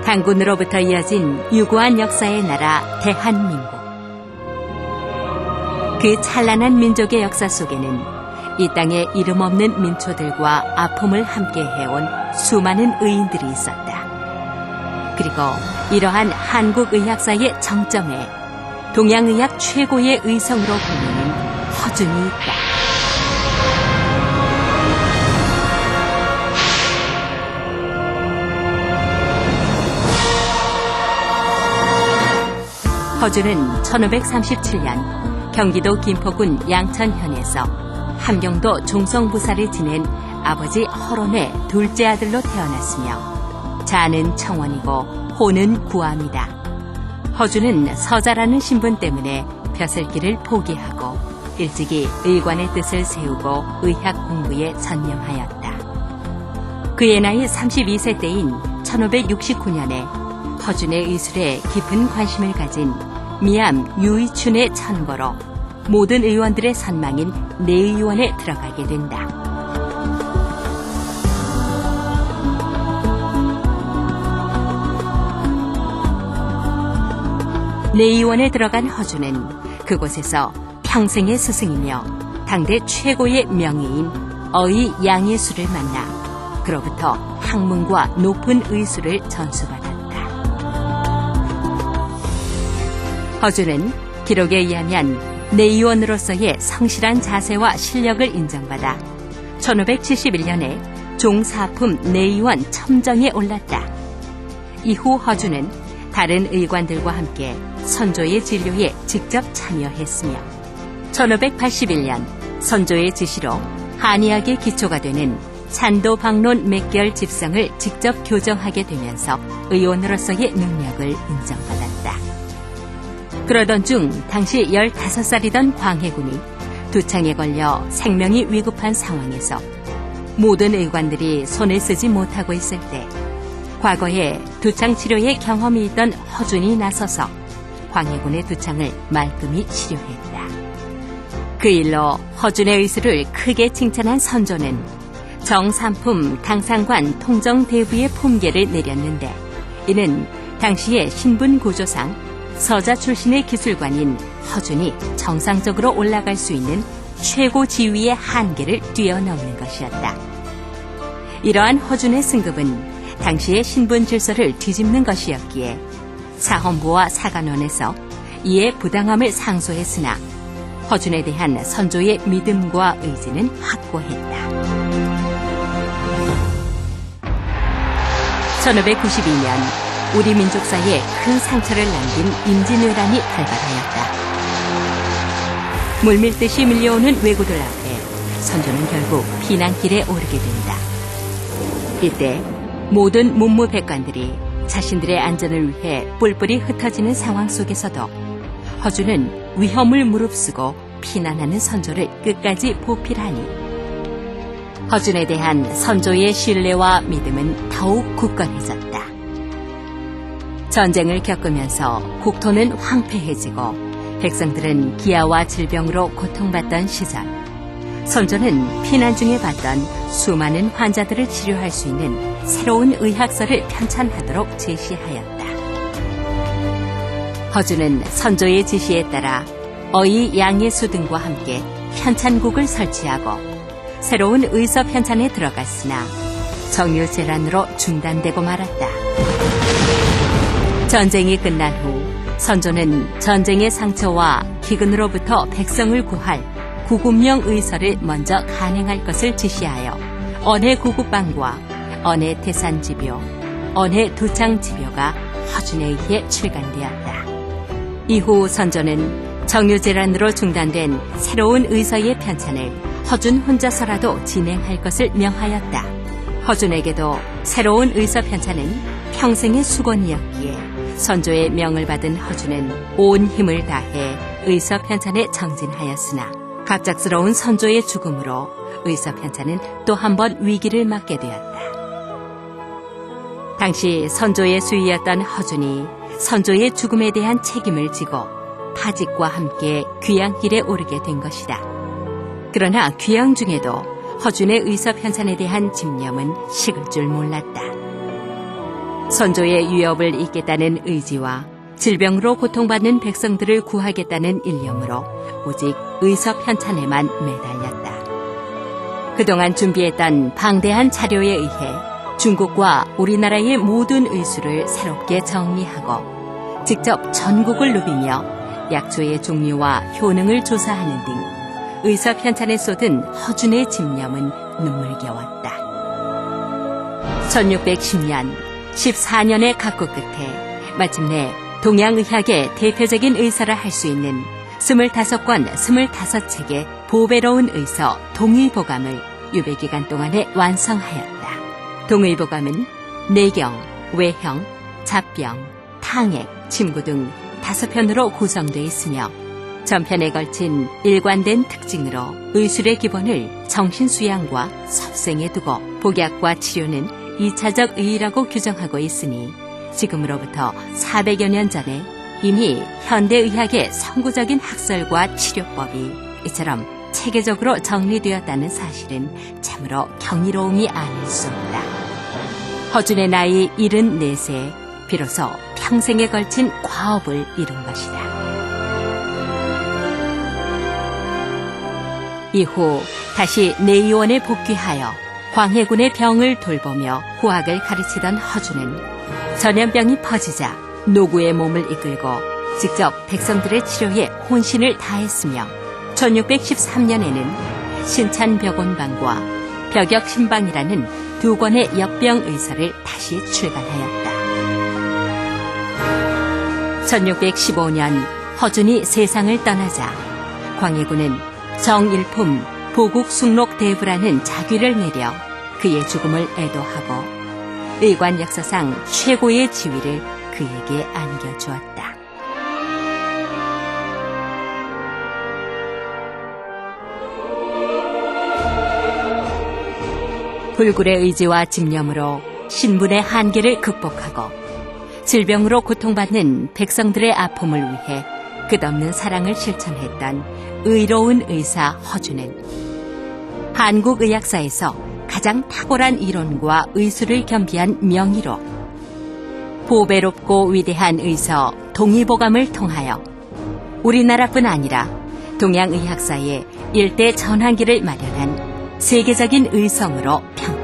단군으로부터 이어진 유구한 역사의 나라 대한민국. 그 찬란한 민족의 역사 속에는 이 땅에 이름 없는 민초들과 아픔을 함께 해온 수많은 의인들이 있었다. 그리고 이러한 한국 의학사의 정점에 동양의학 최고의 의성으로 불리는 허준이 있다. 허준은 1537년 경기도 김포군 양천현에서 함경도 종성부사를 지낸 아버지 허론의 둘째 아들로 태어났으며 자는 청원이고 호는 구암이다. 허준은 서자라는 신분 때문에 벼슬길을 포기하고 일찍이 의관의 뜻을 세우고 의학 공부에 전념하였다. 그의 나이 32세 때인 1569년에 허준의 의술에 깊은 관심을 가진 미암 유의춘의 천거로 모든 의원들의 선망인 내의원에 들어가게 된다. 내의원에 들어간 허준은 그곳에서 평생의 스승이며 당대 최고의 명의인 어의 양예수를 만나 그로부터 학문과 높은 의술을 전수받았다. 허준은 기록에 의하면 내의원으로서의 성실한 자세와 실력을 인정받아 1571년에 종사품 내의원 첨정에 올랐다. 이후 허준은 다른 의관들과 함께 선조의 진료에 직접 참여했으며 1581년 선조의 지시로 한의학의 기초가 되는 산도박론 맥결 집성을 직접 교정하게 되면서 의원으로서의 능력을 인정받았다. 그러던 중 당시 15살이던 광해군이 두창에 걸려 생명이 위급한 상황에서 모든 의관들이 손을 쓰지 못하고 있을 때 과거에 두창 치료에 경험이 있던 허준이 나서서 광해군의 두창을 말끔히 치료했다. 그 일로 허준의 의술을 크게 칭찬한 선조는 정삼품 당상관 통정대부의 품계를 내렸는데 이는 당시의 신분구조상 서자 출신의 기술관인 허준이 정상적으로 올라갈 수 있는 최고 지위의 한계를 뛰어넘는 것이었다. 이러한 허준의 승급은 당시의 신분 질서를 뒤집는 것이었기에 사헌부와 사간원에서 이에 부당함을 상소했으나 허준에 대한 선조의 믿음과 의지는 확고했다. 1592년 우리 민족사에 큰 상처를 남긴 임진왜란이 발발하였다. 물밀듯이 밀려오는 왜구들 앞에 선조는 결국 피난길에 오르게 된다. 이때 모든 문무백관들이 자신들의 안전을 위해 뿔뿔이 흩어지는 상황 속에서도 허준은 위험을 무릅쓰고 피난하는 선조를 끝까지 보필하니 허준에 대한 선조의 신뢰와 믿음은 더욱 굳건해졌다. 전쟁을 겪으면서 국토는 황폐해지고 백성들은 기아와 질병으로 고통받던 시절 선조는 피난 중에 봤던 수많은 환자들을 치료할 수 있는 새로운 의학설을 편찬하도록 제시하였다. 허준은 선조의 지시에 따라 어의 양예수 등과 함께 편찬국을 설치하고 새로운 의서 편찬에 들어갔으나 정유재란으로 중단되고 말았다. 전쟁이 끝난 후 선조는 전쟁의 상처와 기근으로부터 백성을 구할 구급령 의서를 먼저 간행할 것을 지시하여 언해 구급방과 언해 태산지묘, 언해 두창지묘가 허준에 의해 출간되었다. 이후 선조는 정유재란으로 중단된 새로운 의서의 편찬을 허준 혼자서라도 진행할 것을 명하였다. 허준에게도 새로운 의서 편찬은 평생의 수건이었기에 선조의 명을 받은 허준은 온 힘을 다해 의서 편찬에 정진하였으나 갑작스러운 선조의 죽음으로 의서 편찬은 또 한 번 위기를 맞게 되었다. 당시 선조의 수위였던 허준이 선조의 죽음에 대한 책임을 지고 파직과 함께 귀양길에 오르게 된 것이다. 그러나 귀양 중에도 허준의 의서 편찬에 대한 집념은 식을 줄 몰랐다. 선조의 유업을 잇겠다는 의지와 질병으로 고통받는 백성들을 구하겠다는 일념으로 오직 의섭 현찬에만 매달렸다. 그동안 준비했던 방대한 자료에 의해 중국과 우리나라의 모든 의수를 새롭게 정리하고 직접 전국을 누비며 약초의 종류와 효능을 조사하는 등 의섭 현찬에 쏟은 허준의 집념은 눈물겨웠다. 1610년 14년의 각고 끝에 마침내 동양의학의 대표적인 의사를 할 수 있는 25권 25책의 보배로운 의서 동의보감을 유배기간 동안에 완성하였다. 동의보감은 내경, 외형, 잡병, 탕액, 침구 등 5편으로 구성되어 있으며 전편에 걸친 일관된 특징으로 의술의 기본을 정신수양과 섭생에 두고 복약과 치료는 2차적 의의라고 규정하고 있으니 지금으로부터 400여 년 전에 이미 현대의학의 선구적인 학설과 치료법이 이처럼 체계적으로 정리되었다는 사실은 참으로 경이로움이 아닐 수 없다. 허준의 나이 74세에 비로소 평생에 걸친 과업을 이룬 것이다. 이후 다시 내의원에 복귀하여 광해군의 병을 돌보며 후학을 가르치던 허준은 전염병이 퍼지자 노구의 몸을 이끌고 직접 백성들의 치료에 혼신을 다했으며 1613년에는 신찬벽원방과 벽역신방이라는 두 권의 역병의서를 다시 출간하였다. 1615년 허준이 세상을 떠나자 광해군은 정일품 보국숙록대부라는 자귀를 내려 그의 죽음을 애도하고 의관 역사상 최고의 지위를 그에게 안겨주었다. 불굴의 의지와 집념으로 신분의 한계를 극복하고 질병으로 고통받는 백성들의 아픔을 위해 끝없는 사랑을 실천했던 의로운 의사 허준은 한국 의학사에서 가장 탁월한 이론과 의술을 겸비한 명의로 보배롭고 위대한 의서 동의보감을 통하여 우리나라뿐 아니라 동양의학사의 일대 전환기를 마련한 세계적인 의성으로 평가합니다.